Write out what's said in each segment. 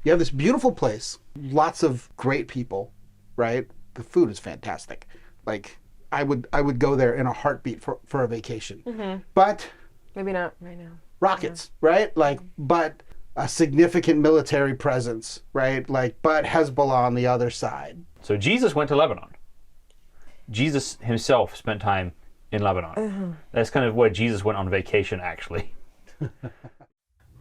You have this beautiful place, lots of great people, right? The food is fantastic. Like I would go there in a heartbeat for a vacation. Mm-hmm. But maybe not right now. rockets, right? Like, but a significant military presence, right? Like, but Hezbollah on the other side. So Jesus went to Lebanon. Jesus himself spent time in Lebanon. Mm-hmm. That's kind of where Jesus went on vacation, actually.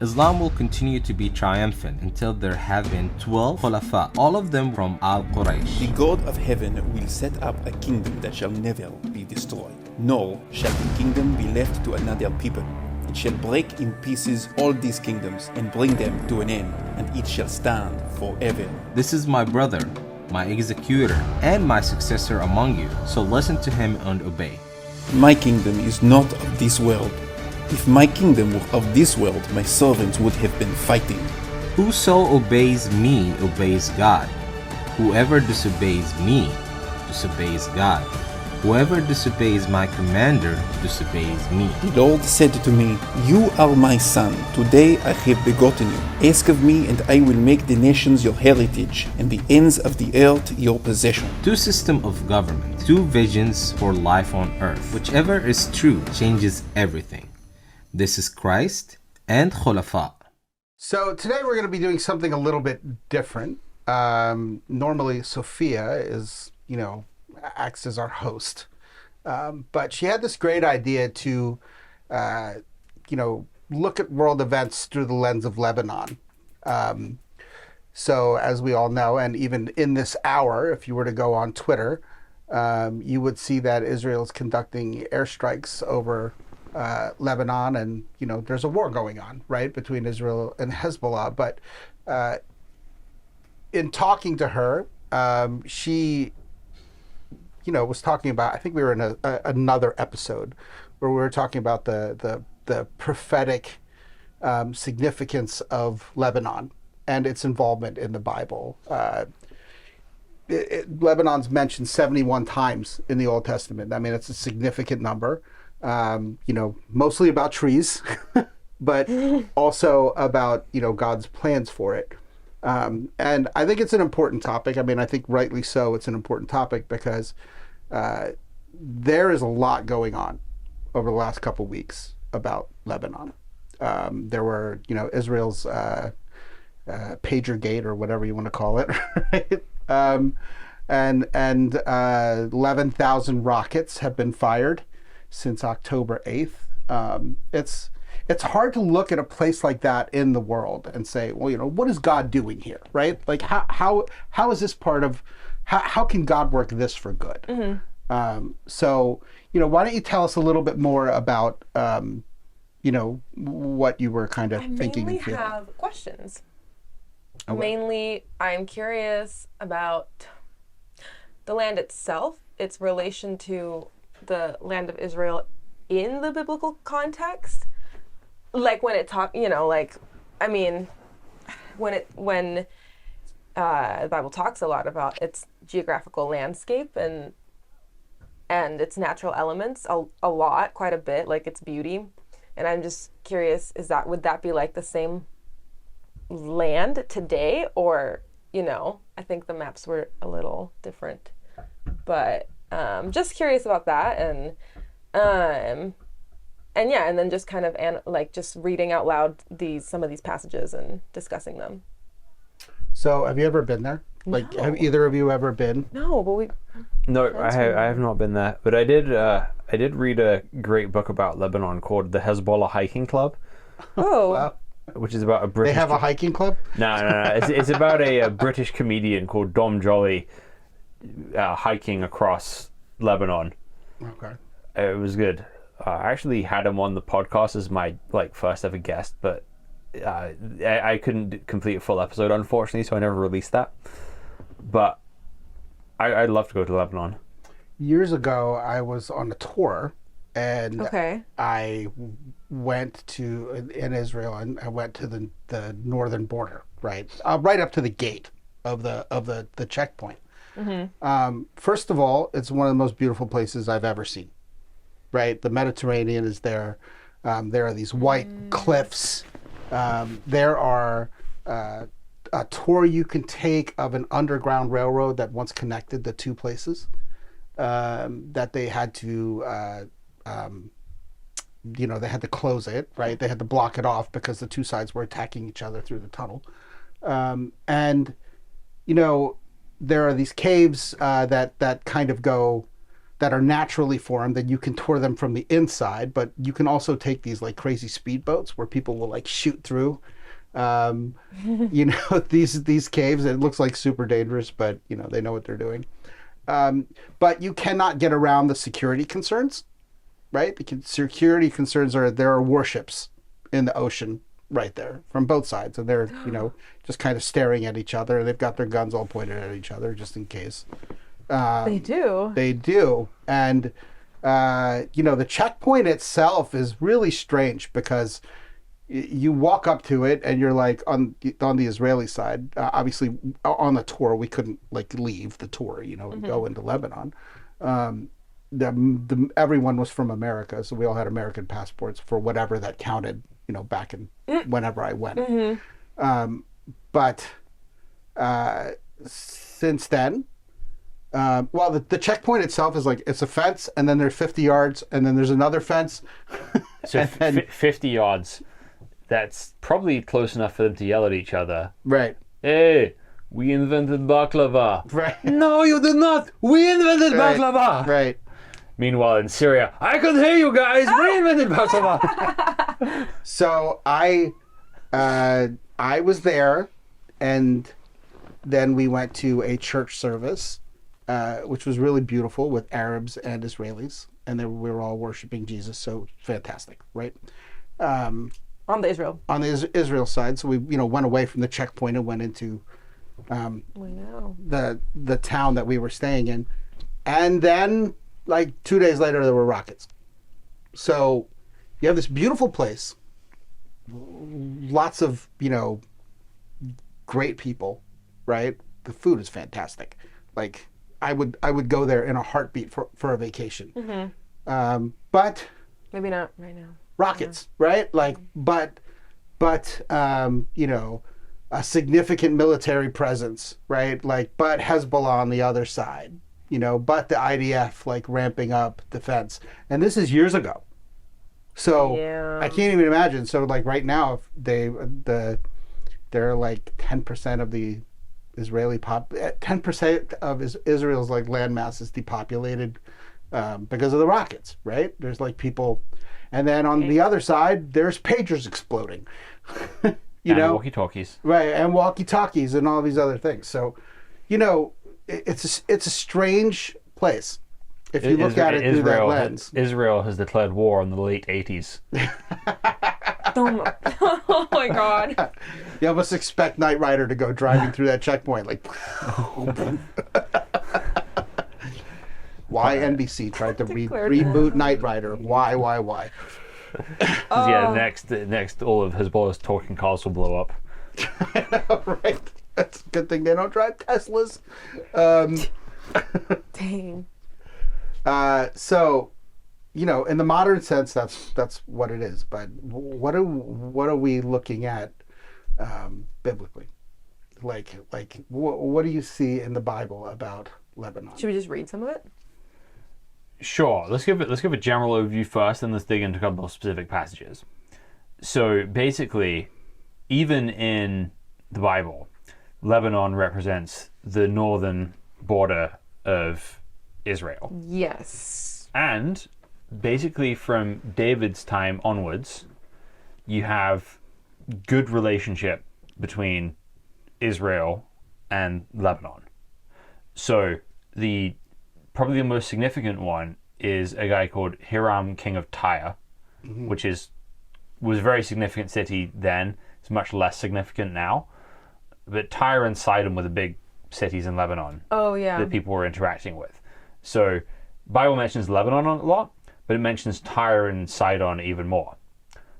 Islam will continue to be triumphant until there have been 12 Khulafa, all of them from Al-Quraysh. The God of heaven will set up a kingdom that shall never be destroyed, nor shall the kingdom be left to another people. It shall break in pieces all these kingdoms and bring them to an end, and it shall stand forever. This is my brother, my executor, and my successor among you, so listen to him and obey. My kingdom is not of this world. If my kingdom were of this world, my servants would have been fighting. Whoso obeys me obeys God. Whoever disobeys me disobeys God. Whoever disobeys my commander disobeys me. The Lord said to me, You are my son. Today I have begotten you. Ask of me, and I will make the nations your heritage, and the ends of the earth your possession. Two systems of government, two visions for life on earth. Whichever is true changes everything. This is Christ and Khulafa. So today we're going to be doing something a little bit different. Normally Sophia is, acts as our host. But she had this great idea to, look at world events through the lens of Lebanon. So as we all know, and even in this hour, if you were to go on Twitter, you would see that Israel is conducting airstrikes over Lebanon, and there's a war going on, right, between Israel and Hezbollah. But in talking to her, she, was talking about. I think we were in another episode where we were talking about the prophetic significance of Lebanon and its involvement in the Bible. Lebanon's mentioned 71 times in the Old Testament. I mean, it's a significant number. Mostly about trees, but also about, God's plans for it. And I think it's an important topic. I mean, I think rightly so, it's an important topic because there is a lot going on over the last couple weeks about Lebanon. There were, Israel's pager gate or whatever you want to call it, right? And 11,000 rockets have been fired since October 8th. It's hard to look at a place like that in the world and say, well, what is God doing here, right? Like how is this part of, how can God work this for good? Mm-hmm. So, why don't you tell us a little bit more about, what you were kind of thinking and feeling? I mainly have questions. Okay. Mainly, I'm curious about the land itself, its relation to the land of Israel in the biblical context. Like when it when the Bible talks a lot about its geographical landscape and its natural elements quite a bit, like its beauty. And I'm just curious, would that be like the same land today? Or, I think the maps were a little different, but just curious about that. And then just kind of just reading out loud some of these passages and discussing them. So have you ever been there? Like, No. have either of you ever been? No, but No, I have not been there, but I did read a great book about Lebanon called The Hezbollah Hiking Club, oh, Wow. which is about a They British. have a hiking club? No. It's about a British comedian called Dom Jolly hiking across Lebanon. Okay. It was good. I actually had him on the podcast as my first ever guest, but I couldn't complete a full episode, unfortunately, so I never released that. But I'd love to go to Lebanon. Years ago, I was on a tour, and okay. I went in Israel, and I went to the northern border, right up to the gate of the checkpoint. Mm-hmm. First of all, it's one of the most beautiful places I've ever seen. Right, the Mediterranean is there. There are these white cliffs. There are a tour you can take of an underground railroad that once connected the two places, that they had to, they had to close it, right? They had to block it off because the two sides were attacking each other through the tunnel. And, there are these caves that kind of go, that are naturally formed, and you can tour them from the inside, but you can also take these like crazy speedboats where people will like shoot through, these caves. It looks like super dangerous, but they know what they're doing. But you cannot get around the security concerns, right? The security concerns there are warships in the ocean right there from both sides, and they're just kind of staring at each other. They've got their guns all pointed at each other just in case. They do. And the checkpoint itself is really strange because you walk up to it and you're like on the Israeli side. Obviously on the tour we couldn't like leave the tour and go into Lebanon. Everyone was from America, so we all had American passports for whatever that counted back in whenever I went. But since then, the checkpoint itself is like, it's a fence, and then there's 50 yards, and then there's another fence. So 50 yards, that's probably close enough for them to yell at each other. Right. Hey, we invented baklava. Right. No, you did not. We invented baklava. Right. Meanwhile, in Syria, I can hear you guys. We invented baklava. So I was there, and then we went to a church service, which was really beautiful with Arabs and Israelis, and we were all worshiping Jesus. So fantastic, right? on the Israel side. So we went away from the checkpoint and went into the town that we were staying in, and then like 2 days later there were rockets. So you have this beautiful place, lots of great people, right? The food is fantastic. Like I would go there in a heartbeat for a vacation. Mm-hmm. But maybe not right now. Rockets, right? Like, but a significant military presence, right? Like, but Hezbollah on the other side, but the IDF like ramping up defense, and this is years ago. So I can't even imagine. So like right now, if they're like 10% of the Israeli 10% of Israel's like landmass is depopulated because of the rockets, right? There's like people, and then on the other side, there's pagers exploding, and walkie-talkies, right? And walkie-talkies and all these other things. So, it's a strange place if you look at it through that lens. Israel has declared war in the late 80s. Oh my God. You almost expect Knight Rider to go driving through that checkpoint like. Why NBC tried to reboot Knight Rider? Why? Yeah, next all of Hezbollah's talking cars will blow up. Right. That's a good thing they don't drive Teslas. Dang. So, in the modern sense, that's what it is. But what are we looking at biblically? Like what do you see in the Bible about Lebanon? Should we just read some of it? Sure. Let's give a general overview first, and let's dig into a couple of specific passages. So basically, even in the Bible, Lebanon represents the northern border of Israel. Yes. And basically from David's time onwards, you have good relationship between Israel and Lebanon. So probably the most significant one is a guy called Hiram, king of Tyre, mm-hmm. which was a very significant city then. It's much less significant now. But Tyre and Sidon were the big cities in Lebanon. Oh, yeah. That people were interacting with. So Bible mentions Lebanon a lot, but it mentions Tyre and Sidon even more.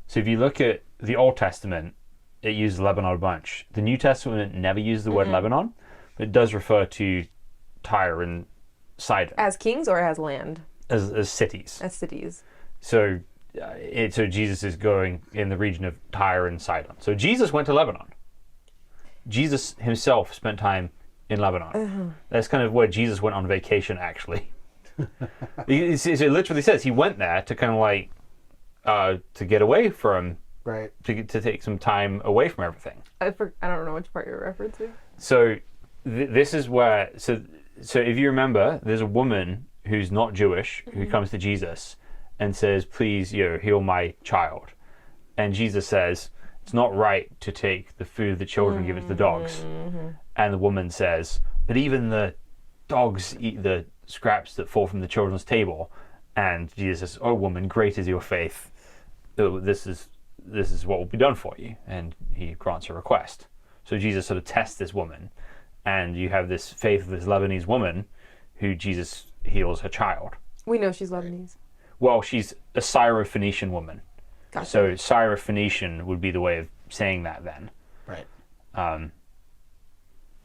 So if you look at the Old Testament, it uses Lebanon a bunch. The New Testament never uses the word Lebanon, but it does refer to Tyre and Sidon. As kings or as land? As cities. As cities. So Jesus is going in the region of Tyre and Sidon. So Jesus went to Lebanon. Jesus himself spent time in Lebanon. That's kind of where Jesus went on vacation, actually. It literally says he went there to kind of like to get away from, Right. to take some time away from everything. I don't know which part you're referencing. So this is where, so if you remember, there's a woman who's not Jewish who comes to Jesus and says, please, heal my child. And Jesus says, it's not right to take the food of the children and give it to the dogs. And the woman says, but even the dogs eat the scraps that fall from the children's table. And Jesus says, oh woman, great is your faith. This is what will be done for you. And he grants her request. So Jesus sort of tests this woman. And you have this faith of this Lebanese woman who Jesus heals her child. We know she's Lebanese. Well, she's a Syro-Phoenician woman. Gotcha. So Syro-Phoenician would be the way of saying that then. Right.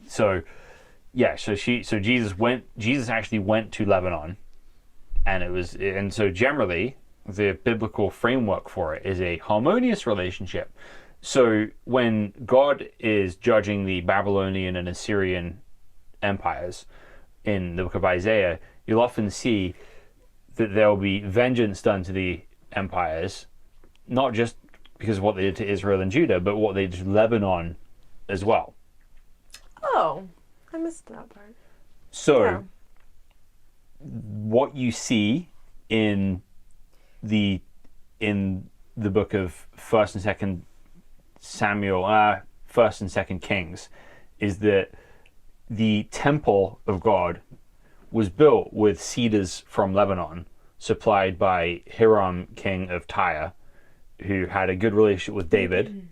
So Jesus actually went to Lebanon, and so generally the biblical framework for it is a harmonious relationship. So when God is judging the Babylonian and Assyrian empires in the book of Isaiah, you'll often see that there will be vengeance done to the empires, not just because of what they did to Israel and Judah, but what they did to Lebanon as well. Oh, I missed that part. So Yeah. what you see in the book of First and Second Samuel, First and Second Kings, is that the temple of God was built with cedars from Lebanon, supplied by Hiram, king of Tyre, who had a good relationship with David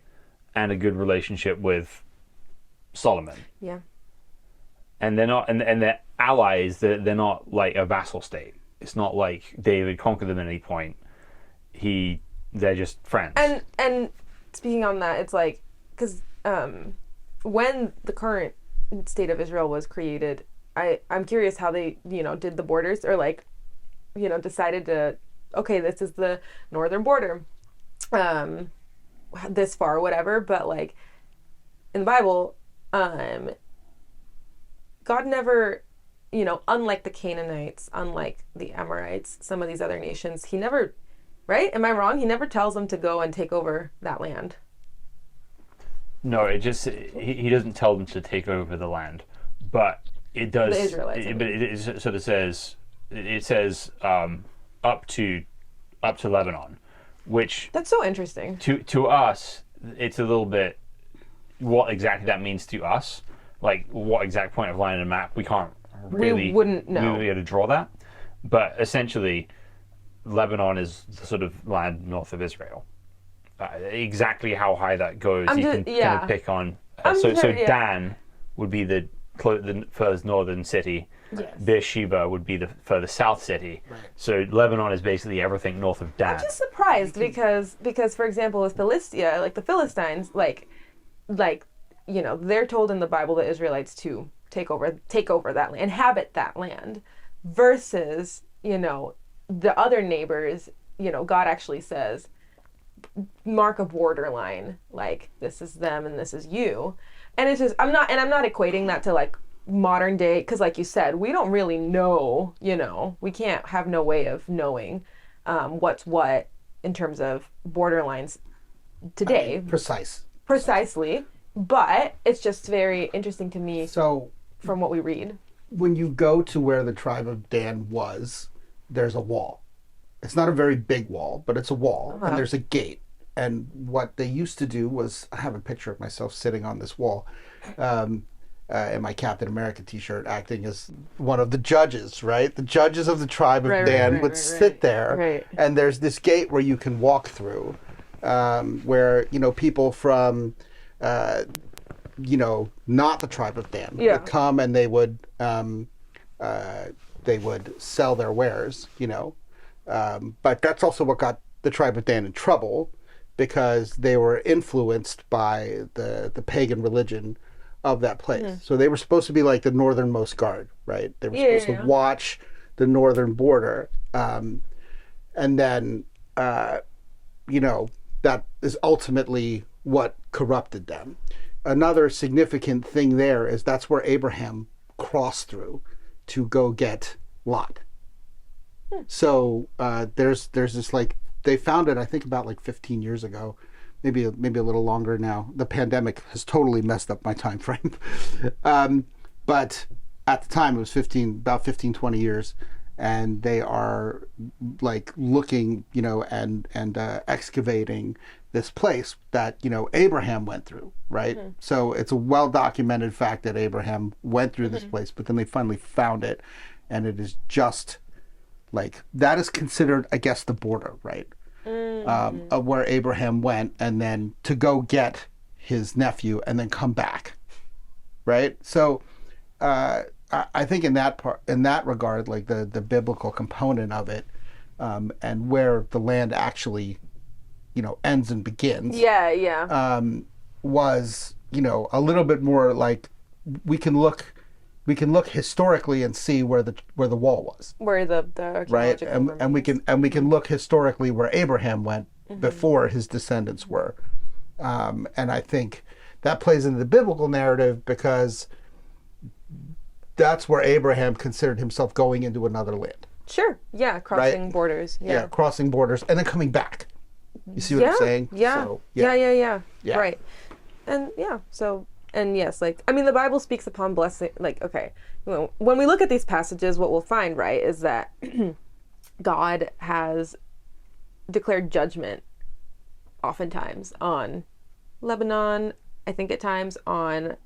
and a good relationship with Solomon. Yeah. And they're not, and they're allies. They're not like a vassal state. It's not like David conquered them at any point. They're just friends. And speaking on that, it's like, because when the current state of Israel was created, I'm curious how they, did the borders, or like, decided to, okay, this is the northern border, this far, whatever. But like in the Bible, God never, unlike the Canaanites, unlike the Amorites, some of these other nations, he never, right? Am I wrong? He never tells them to go and take over that land. No, it just he doesn't tell them to take over the land, but it does. The Israelites. It says up to Lebanon, which That's so interesting. to us it's a little bit what exactly that means to us. Like what exact point of line in a map we can't really We wouldn't know. we wouldn't be able to draw that, but essentially Lebanon is the sort of land north of Israel. Exactly how high that goes, you can kind of pick on. So Dan would be the furthest northern city. Yes. Beersheba would be the furthest south city. Right. So Lebanon is basically everything north of Dan. I'm just surprised because for example, with Philistia, like the Philistines, like they're told in the Bible, the Israelites, to take over that land, inhabit that land, versus the other neighbors. God actually says, mark a borderline, like this is them and this is you. And it's just I'm not equating that to like modern day, because like you said, we don't really know, we can't have no way of knowing what's what in terms of borderlines today. Precisely, but it's just very interesting to me. So from what we read, when you go to where the tribe of Dan was, there's a wall. It's not a very big wall, but it's a wall, and there's a gate. And what they used to do was, I have a picture of myself sitting on this wall in my Captain America t-shirt, acting as one of the judges, right? The judges of the tribe of Dan would sit there, and there's this gate where you can walk through, where, people from, not the tribe of Dan would come, and they would sell their wares, but that's also what got the tribe of Dan in trouble, because they were influenced by the pagan religion of that place. So they were supposed to be like the northernmost guard, right? They were supposed to watch the northern border. And then, that is ultimately what corrupted them. another significant thing there is that's where Abraham crossed through to go get Lot. So there's this, like, they found it, I think, about like 15 years ago, maybe a little longer now. The pandemic has totally messed up my time frame. But at the time it was about 15, 20 years. And they are like looking, and excavating this place that, Abraham went through, right? So it's a well-documented fact that Abraham went through this place, but then they finally found it. And it is just like, that is considered, I guess, the border, right? Of where Abraham went, and then to go get his nephew and then come back, right? So I think in that regard, like the biblical component of it, and where the land actually, ends and begins, was, a little bit more like, we can look historically and see where the wall was, where the right, archaeological and we can look historically where Abraham went before his descendants were, and I think that plays into the biblical narrative, because that's where Abraham considered himself going into another land. Sure. Yeah. Crossing borders. Yeah. Crossing borders and then coming back. You see what I'm saying? Yeah. So, Yeah. Right. And and yes, like, I mean, the Bible speaks upon blessing. Like, okay, when we look at these passages, what we'll find, right, is that God has declared judgment oftentimes on Lebanon, I think at times on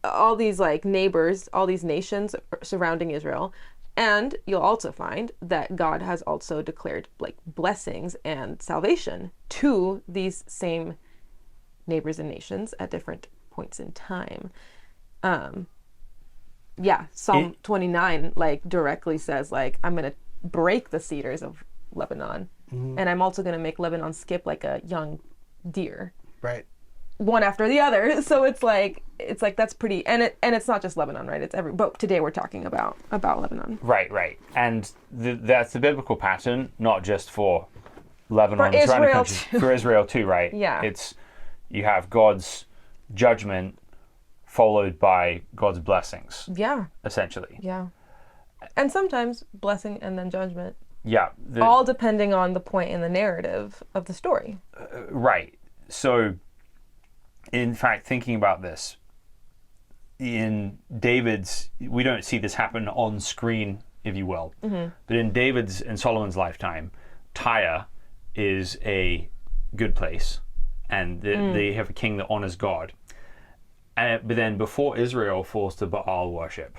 all these like neighbors, all these nations surrounding Israel. And you'll also find that God has also declared like blessings and salvation to these same neighbors and nations at different points in time. Psalm 29 like directly says, like, I'm going to break the cedars of Lebanon, and I'm also going to make Lebanon skip like a young deer. Right. One after the other. So it's like that's pretty, and it's not just Lebanon, right? It's but today we're talking about Lebanon. Right. And that's the biblical pattern, not just for Lebanon, for surrounding Israel countries, too. for Israel too, right? Yeah. You have God's judgment followed by God's blessings. Yeah. Essentially. Yeah. And sometimes blessing and then judgment. Yeah. All depending on the point in the narrative of the story. Right. So, in fact, thinking about this, in David's, we don't see this happen on screen, if you will, but in David's and Solomon's lifetime, Tyre is a good place, and they have a king that honors God. But then before Israel falls to Baal worship,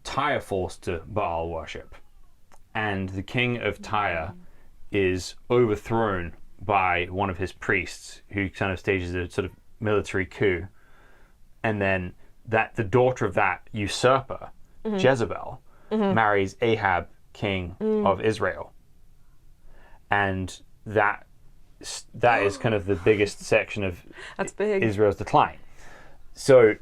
Tyre falls to Baal worship. And the king of Tyre is overthrown by one of his priests, who kind of stages a sort of military coup. And then the daughter of that usurper, Jezebel, marries Ahab, king of Israel. And that is kind of the biggest section of That's big. Israel's decline. So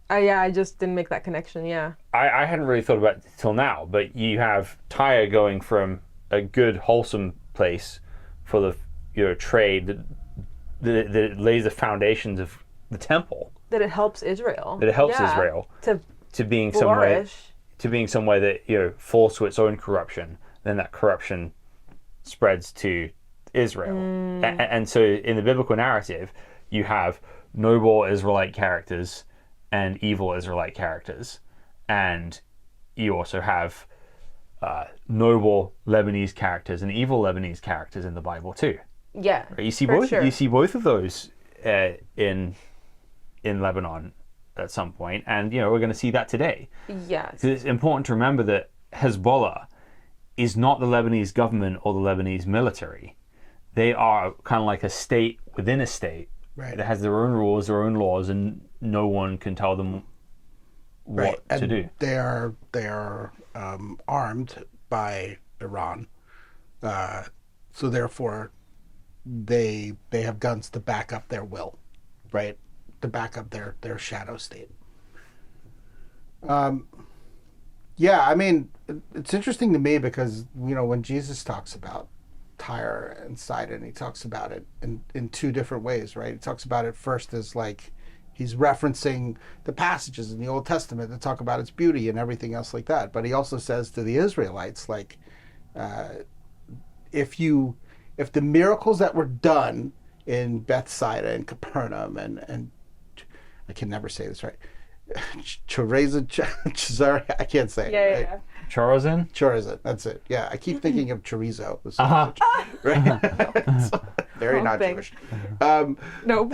I just didn't make that connection. Yeah. I hadn't really thought about it till now, but you have Tyre going from a good, wholesome place full of trade that lays the foundations of the temple. That it helps Israel. Israel to being flourish. somewhere that falls to its own corruption. Then that corruption spreads to Israel, and so in the biblical narrative, you have noble Israelite characters and evil Israelite characters, and you also have noble Lebanese characters and evil Lebanese characters in the Bible too. Yeah, right? You see for both. sure. You see both of those in Lebanon at some point, and we're going to see that today. Yes, It's important to remember that Hezbollah is not the Lebanese government or the Lebanese military. They are kind of like a state within a state that has their own rules, their own laws, and no one can tell them what to do. They are armed by Iran, so therefore they have guns to back up their will, right? To back up their shadow state. Yeah, I mean, it's interesting to me because when Jesus talks about Tyre and Sidon. He talks about it in two different ways, right? He talks about it first as like he's referencing the passages in the Old Testament that talk about its beauty and everything else like that. But he also says to the Israelites, like, if the miracles that were done in Bethsaida and Capernaum and I can never say this right, Chorazin, I can't say it. Right? Chorazin, that's it. Yeah, I keep thinking of chorizo. Right? Very not Jewish. Nope.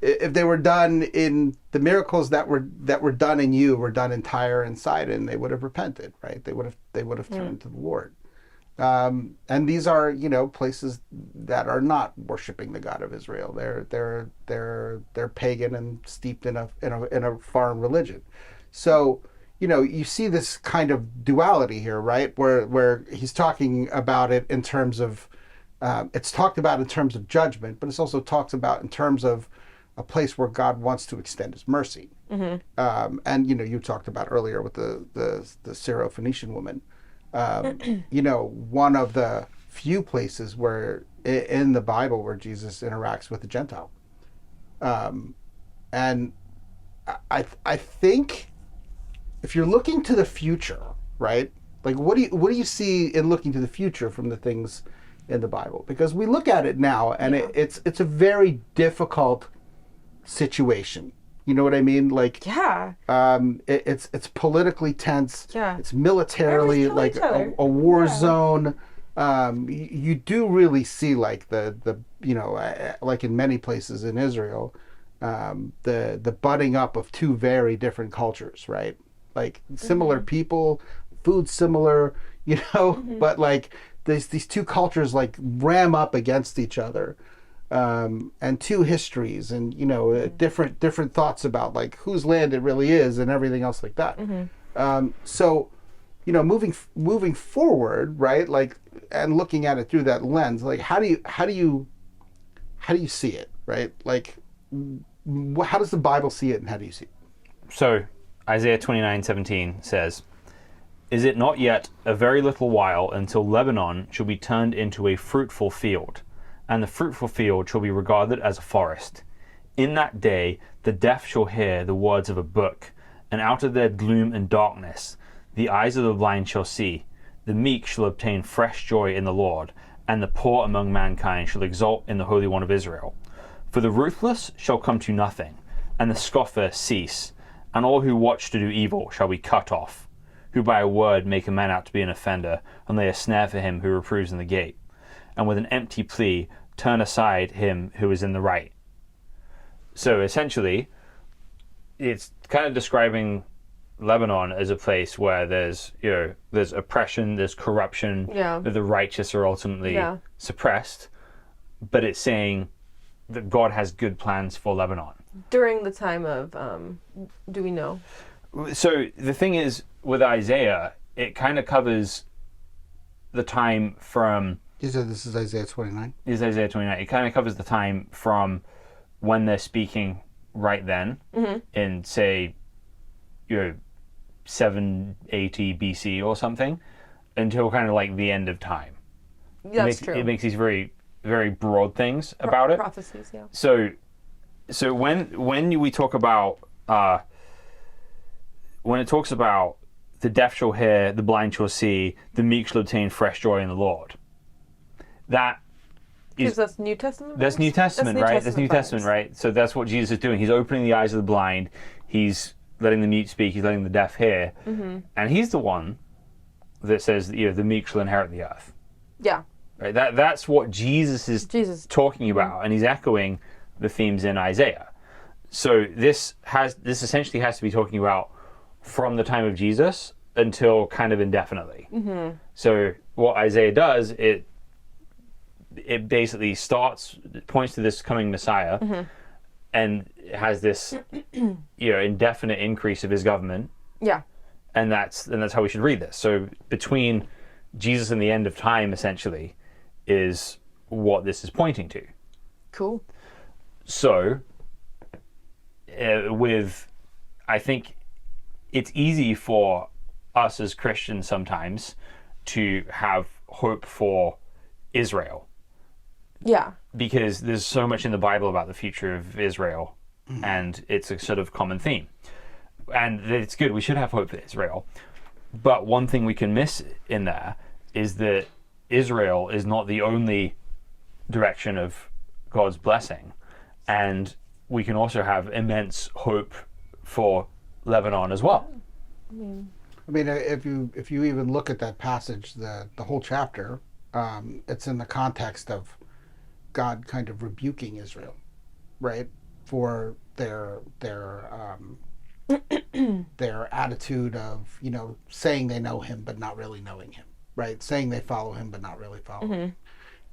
If they were done in the miracles that were done in you were done in Tyre and Sidon, they would have repented, right? They would have turned to the Lord. And these are, places that are not worshiping the God of Israel. They're pagan and steeped in a foreign religion. So, you see this kind of duality here, right? Where he's talking about it in terms of, it's talked about in terms of judgment, but it's also talked about in terms of a place where God wants to extend his mercy. Mm-hmm. And, you talked about earlier with the Syro-Phoenician woman. One of the few places where in the Bible where Jesus interacts with the Gentile. And I think if you're looking to the future, right? Like what do you see in looking to the future from the things in the Bible? Because we look at it now and it's a very difficult situation. You know what I mean? Like, yeah. It's politically tense. Yeah. It's militarily like a war zone. You do really see like the like in many places in Israel, the butting up of two very different cultures, right? Like similar people, food similar, but like these two cultures like ram up against each other. And two histories and different thoughts about like whose land it really is and everything else like that. So moving forward, right, like, and looking at it through that lens, like how do you see it, right? Like how does the Bible see it and how do you see it? So Isaiah 29:17 says, "Is it not yet a very little while until Lebanon shall be turned into a fruitful field, and the fruitful field shall be regarded as a forest? In that day the deaf shall hear the words of a book, and out of their gloom and darkness the eyes of the blind shall see. The meek shall obtain fresh joy in the Lord, and the poor among mankind shall exult in the Holy One of Israel. For the ruthless shall come to nothing, and the scoffer cease, and all who watch to do evil shall be cut off, who by a word make a man out to be an offender, and lay a snare for him who reproves in the gate, and with an empty plea turn aside him who is in the right." So essentially, it's kind of describing Lebanon as a place where there's oppression, there's corruption, that the righteous are ultimately suppressed, but it's saying that God has good plans for Lebanon. During the time of, do we know? So the thing is, with Isaiah, it kind of covers the time from... You said this is Isaiah 29? This is Isaiah 29. It kind of covers the time from when they're speaking right then, in, say, 780 BC or something, until kind of like the end of time. That's true. It makes these very, very broad things about it. Prophecies, yeah. So when we talk about... when it talks about the deaf shall hear, the blind shall see, the meek shall obtain fresh joy in the Lord, that is... That's New Testament? That's New Testament, right? That's New Testament, right? So that's what Jesus is doing. He's opening the eyes of the blind. He's letting the mute speak. He's letting the deaf hear. And he's the one that says, the meek shall inherit the earth. Yeah. Right? That's what Jesus is talking about, and he's echoing the themes in Isaiah. So this essentially has to be talking about from the time of Jesus until kind of indefinitely. So what Isaiah does, it basically points to this coming Messiah, and it has this indefinite increase of his government. Yeah. And that's how we should read this. So between Jesus and the end of time, essentially, is what this is pointing to. Cool. So I think it's easy for us as Christians sometimes to have hope for Israel, Yeah. because there's so much in the Bible about the future of Israel, and it's a sort of common theme. And it's good. We should have hope for Israel. But one thing we can miss in there is that Israel is not the only direction of God's blessing. And we can also have immense hope for Lebanon as well. I mean, if you even look at that passage, the whole chapter, it's in the context of God kind of rebuking Israel, right, for their attitude of, you know, saying they know him but not really knowing him, right? Saying they follow him but not really following him.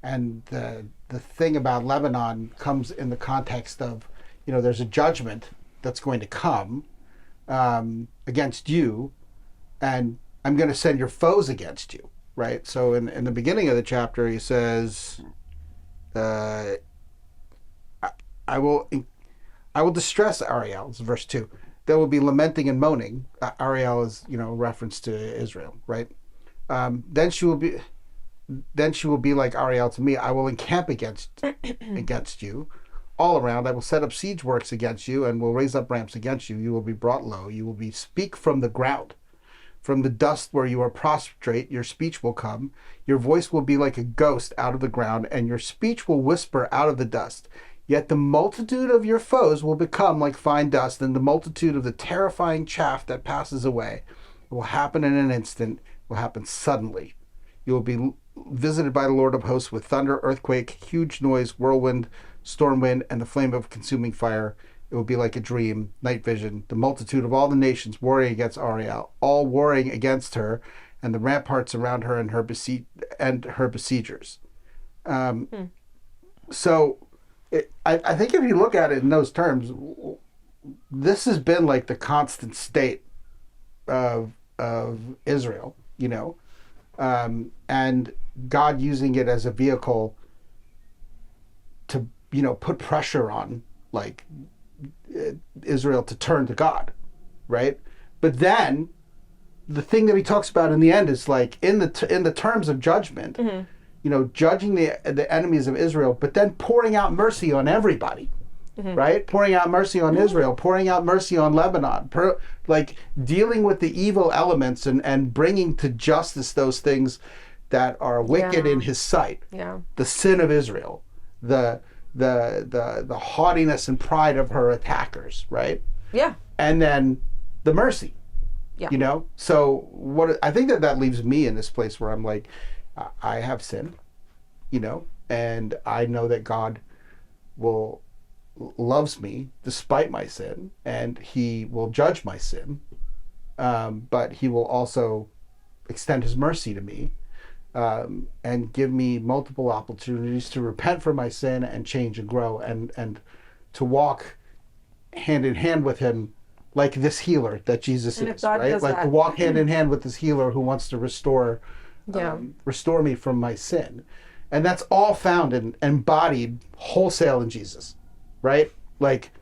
And the thing about Lebanon comes in the context of, you know, there's a judgment that's going to come against you, and I'm going to send your foes against you, right? So in the beginning of the chapter, he says, I will distress Ariel. It's verse 2. There will be lamenting and moaning. Ariel is, you know, reference to Israel, right? Then she will be like Ariel to me. I will encamp against you all around. I will set up siege works against you and will raise up ramps against you. You will be brought low. You will speak from the ground. From the dust where you are prostrate, your speech will come. Your voice will be like a ghost out of the ground, and your speech will whisper out of the dust. Yet the multitude of your foes will become like fine dust, and the multitude of the terrifying chaff that passes away. It will happen in an instant. It will happen suddenly. You will be visited by the Lord of hosts with thunder, earthquake, huge noise, whirlwind, storm wind, and the flame of consuming fire. It will be like a dream, night vision, the multitude of all the nations warring against Ariel, all warring against her, and the ramparts around her and her besiegers. So I think if you look at it in those terms, this has been like the constant state of Israel, you know, and God using it as a vehicle to, you know, put pressure on, like, Israel to turn to God, right? But then the thing that he talks about in the end is like in the terms of judgment, you know, judging the enemies of Israel, but then pouring out mercy on everybody, right? Pouring out mercy on Israel, pouring out mercy on Lebanon, like dealing with the evil elements and bringing to justice those things that are wicked in his sight. Yeah. The sin of Israel, the haughtiness and pride of her attackers, right? Yeah. And then the mercy, you know? So what I think that leaves me in this place where I'm like, I have sinned, you know, and I know that God loves me despite my sin, and he will judge my sin, but he will also extend his mercy to me, and give me multiple opportunities to repent for my sin and change and grow and to walk hand in hand with him, like this healer that Jesus is, right? Like to walk hand in hand with this healer who wants to restore me from my sin. And that's all found and embodied wholesale in Jesus, right? Like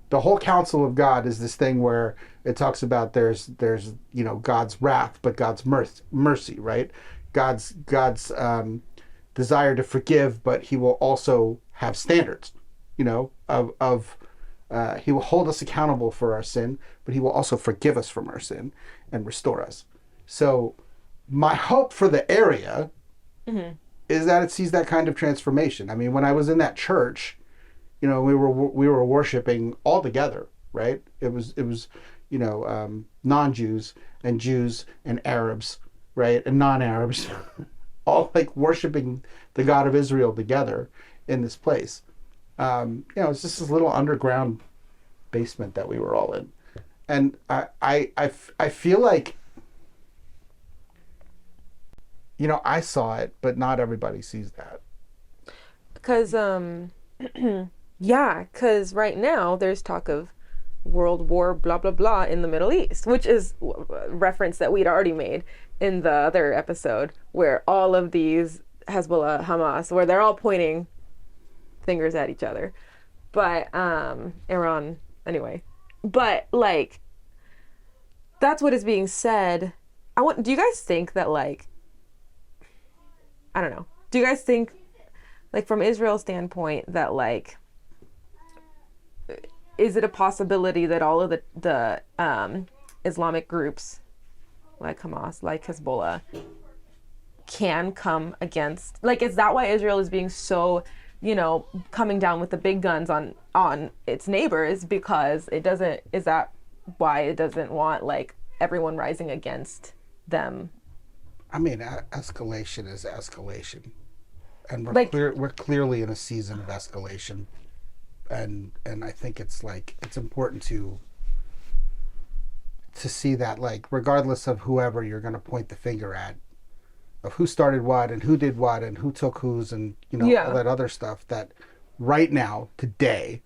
the whole counsel of God is this thing where it talks about there's you know, God's wrath, but God's mercy, right? God's desire to forgive, but he will also have standards, you know, of he will hold us accountable for our sin, but he will also forgive us from our sin and restore us. So my hope for the area is that it sees that kind of transformation. I mean, when I was in that church, you know, we were worshiping all together, right? It was you know, non-Jews and Jews and Arabs, right, and non-Arabs, all like worshiping the God of Israel together in this place. You know, it's just this little underground basement that we were all in, and I feel like, you know, I saw it, but not everybody sees that. Because yeah, because right now there's talk of World War blah blah blah in the Middle East, which is a reference that we'd already made in the other episode, where all of these Hezbollah, Hamas, where they're all pointing fingers at each other, but Iran anyway. But like, that's what is being said. Do you guys think that like I don't know. Do you guys think, like, from Israel's standpoint, that, like, is it a possibility that all of the Islamic groups, like Hamas, like Hezbollah, can come against, like, is that why Israel is being so, coming down with the big guns on its neighbors, because is that why it doesn't want, like, everyone rising against them? I mean, escalation is escalation, and we're clearly in a season of escalation, and I think it's important to see that, like, regardless of whoever you're going to point the finger at, of who started what and who did what and who took whose and all that other stuff, that right now, today,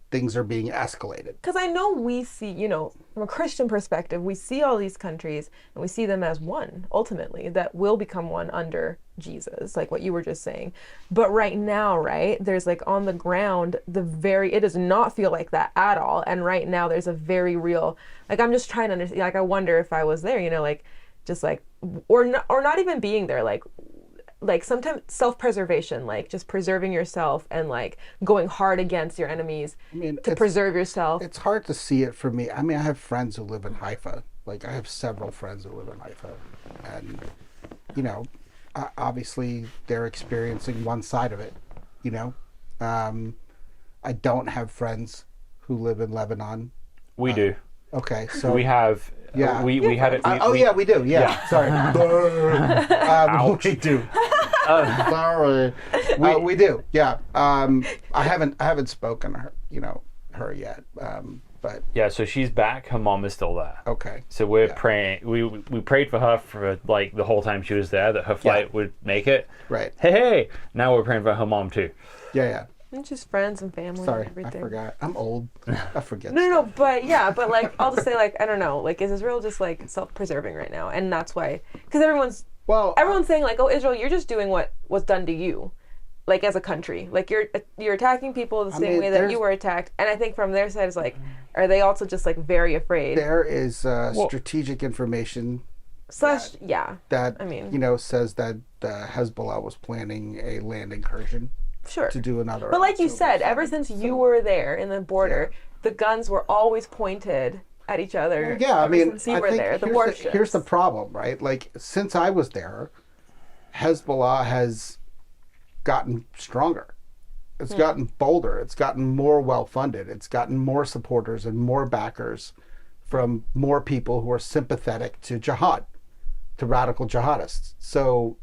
things are being escalated. Because I know we see, from a Christian perspective, we see all these countries and we see them as one, ultimately, that will become one under Jesus, like what you were just saying. But right now, right, there's, like, on the ground, it does not feel like that at all. And right now there's a very real, like, I'm just trying to understand, like, I wonder if I was there, like, just like, or not even being there, like sometimes self-preservation, like just preserving yourself and, like, going hard against your enemies to preserve yourself. It's hard to see it for me. I mean, I have friends who live in Haifa. Like, I have several friends who live in Haifa. And, obviously they're experiencing one side of it, I don't have friends who live in Lebanon. We do. Okay, so we have. Yeah. We had it. We do. Yeah. Sorry. We do. Sorry. We do. Yeah. I haven't spoken to her, her yet. But yeah. So she's back. Her mom is still there. Okay. So we're praying. We prayed for her for, like, the whole time she was there, that her flight would make it. Right. Hey. Now we're praying for her mom too. Yeah. And just friends and family. Sorry, and everything. I forgot. I'm old. I forget. No, but like, I'll just say, like, I don't know, like, is Israel just, like, self-preserving right now? And that's why, because everyone's saying, like, oh, Israel, you're just doing what was done to you, like, as a country. Like, you're attacking people the same way that you were attacked. And I think from their side, it's like, are they also just, like, very afraid? There is strategic information that, I mean, says that Hezbollah was planning a land incursion. Sure. To do another. But like you said, ever since you were there in the border, the guns were always pointed at each other. Yeah, I mean, since you were there, here's the problem, right? Like, since I was there, Hezbollah has gotten stronger. It's gotten bolder. It's gotten more well-funded. It's gotten more supporters and more backers from more people who are sympathetic to jihad, to radical jihadists. So,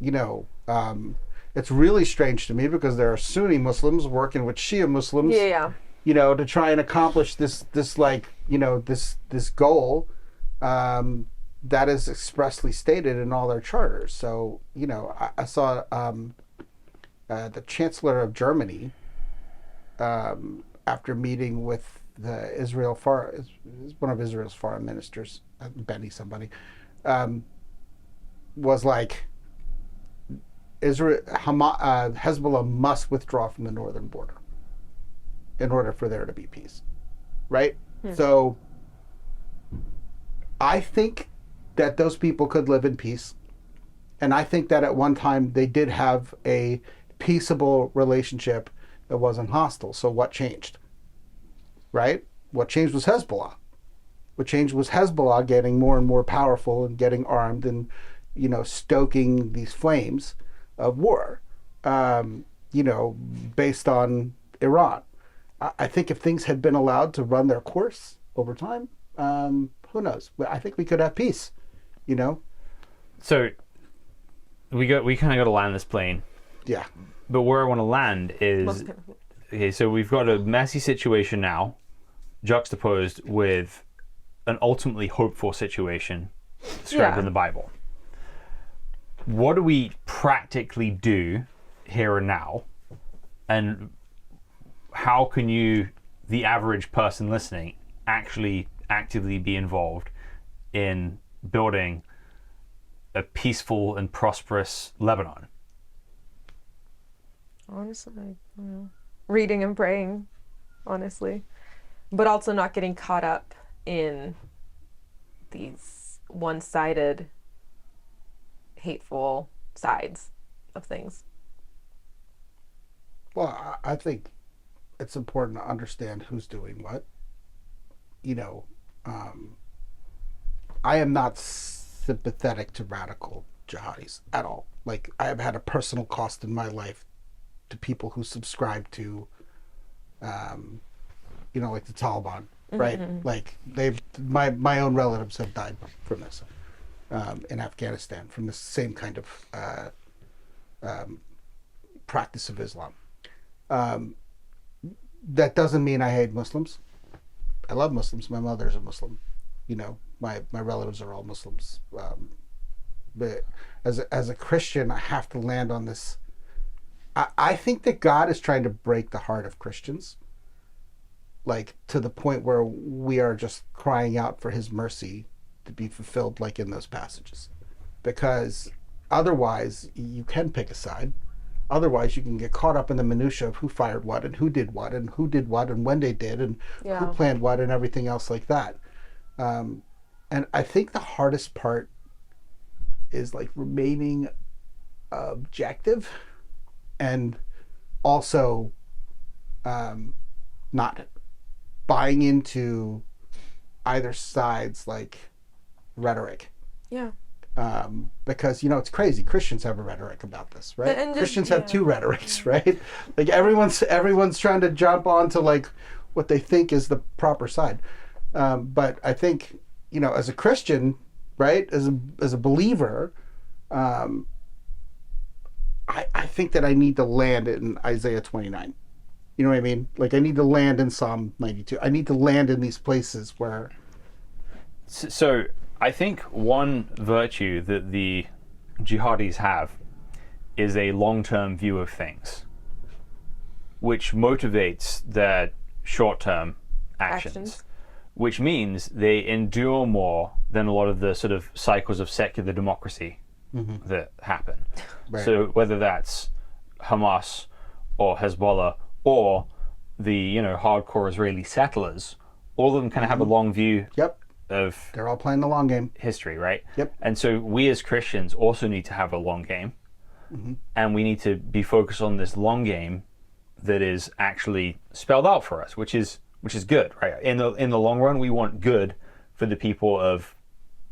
it's really strange to me, because there are Sunni Muslims working with Shia Muslims, to try and accomplish this goal that is expressly stated in all their charters. So, I saw the Chancellor of Germany, after meeting with one of Israel's foreign ministers, Benny somebody, was like, Hezbollah must withdraw from the northern border in order for there to be peace, right? So I think that those people could live in peace, and I think that at one time they did have a peaceable relationship that wasn't hostile. So what changed, right? What changed was Hezbollah. What changed was Hezbollah getting more and more powerful and getting armed and, stoking these flames of war, based on Iran. I think if things had been allowed to run their course over time, who knows? I think we could have peace, So we kind of got to land this plane. Yeah. But where I want to land is, okay, so we've got a messy situation now, juxtaposed with an ultimately hopeful situation described in the Bible. What do we practically do here and now? And how can the average person listening, actually actively be involved in building a peaceful and prosperous Lebanon? Honestly, reading and praying, honestly. But also not getting caught up in these one-sided, hateful sides, of things. Well, I think it's important to understand who's doing what. You know, I am not sympathetic to radical jihadis at all. Like, I have had a personal cost in my life to people who subscribe to, you know, like the Taliban, right? Like, my own relatives have died from this in Afghanistan, from the same kind of practice of Islam. That doesn't mean I hate Muslims. I love Muslims. My mother's a Muslim. You know, my relatives are all Muslims. But as a Christian, I have to land on this. I think that God is trying to break the heart of Christians, like to the point where we are just crying out for his mercy to be fulfilled, like in those passages. Because otherwise, you can pick a side. Otherwise, you can get caught up in the minutia of who fired what and who did what and who did what and when they did and who planned what and everything else like that. And I think the hardest part is like remaining objective and also not buying into either side's like rhetoric. Yeah. Because, you know, it's crazy. Christians have a rhetoric about this, right? And Christians have two rhetorics, right? Like everyone's trying to jump onto like what they think is the proper side. But I think, you know, as a Christian, right, as a believer, I think that I need to land in Isaiah 29. You know what I mean? Like I need to land in Psalm 92. I need to land in these places where. So I think one virtue that the jihadis have is a long-term view of things, which motivates their short-term actions. Which means they endure more than a lot of the sort of cycles of secular democracy that happen. Right. So whether that's Hamas or Hezbollah or the, you know, hardcore Israeli settlers, all of them kind of have a long view of they're all playing the long game. History, right? Yep. And so we as Christians also need to have a long game, and we need to be focused on this long game that is actually spelled out for us, which is good, right? In the long run, we want good for the people of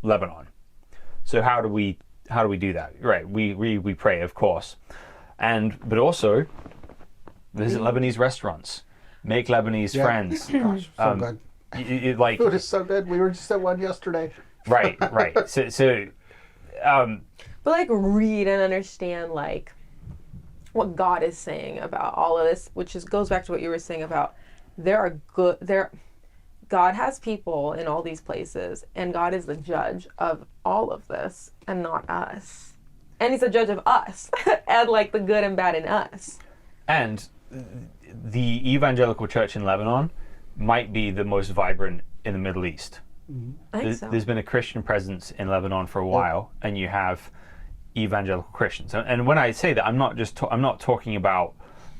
Lebanon. So how do we do that? Right? We pray, of course, but also visit Lebanese restaurants, make Lebanese friends. Gosh, so good. Like Food is so good. We were just at one yesterday. Right. But like read and understand like what God is saying about all of this, which goes back to what you were saying about God has people in all these places, and God is the judge of all of this and not us. And he's the judge of us and like the good and bad in us. And the evangelical church in Lebanon might be the most vibrant in the Middle East. I think so. There's been a Christian presence in Lebanon for a while, and you have evangelical Christians. And when I say that, I'm not talking about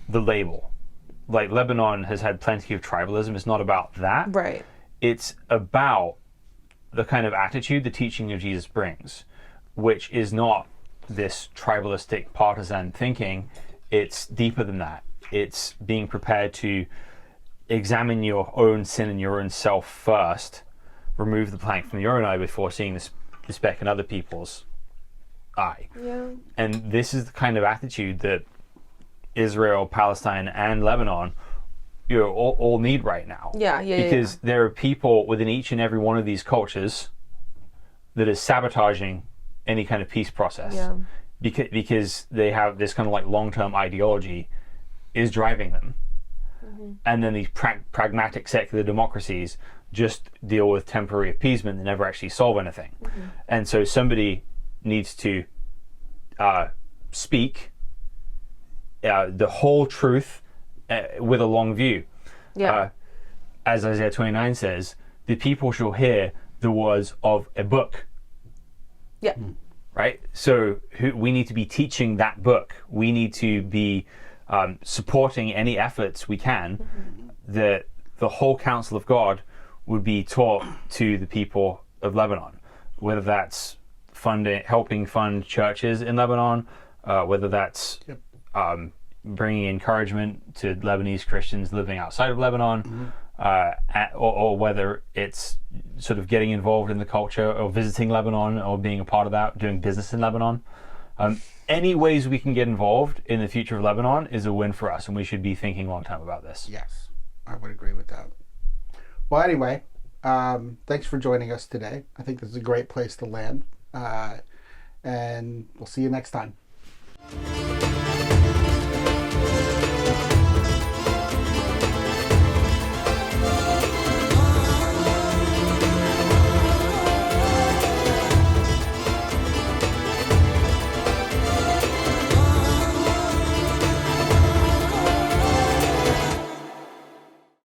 the label. Like Lebanon has had plenty of tribalism. It's not about that. Right. It's about the kind of attitude the teaching of Jesus brings, which is not this tribalistic partisan thinking. It's deeper than that. It's being prepared to examine your own sin and your own self first, remove the plank from your own eye before seeing the speck in other people's eye. Yeah. And this is the kind of attitude that Israel, Palestine, and Lebanon, you know, all need right now. Because there are people within each and every one of these cultures that is sabotaging any kind of peace process. Yeah. Because they have this kind of like long-term ideology is driving them. And then these pragmatic secular democracies just deal with temporary appeasement and never actually solve anything. And so somebody needs to speak the whole truth with a long view. As Isaiah 29 says, the people shall hear the words of a book. Right? So we need to be teaching that book. We need to be supporting any efforts we can that the whole counsel of God would be taught to the people of Lebanon, whether that's helping fund churches in Lebanon, whether that's bringing encouragement to Lebanese Christians living outside of Lebanon, or whether it's sort of getting involved in the culture or visiting Lebanon or being a part of that, doing business in Lebanon. Any ways we can get involved in the future of Lebanon is a win for us, and we should be thinking long term about this. Yes, I would agree with that. Well, anyway, thanks for joining us today. I think this is a great place to land, and we'll see you next time.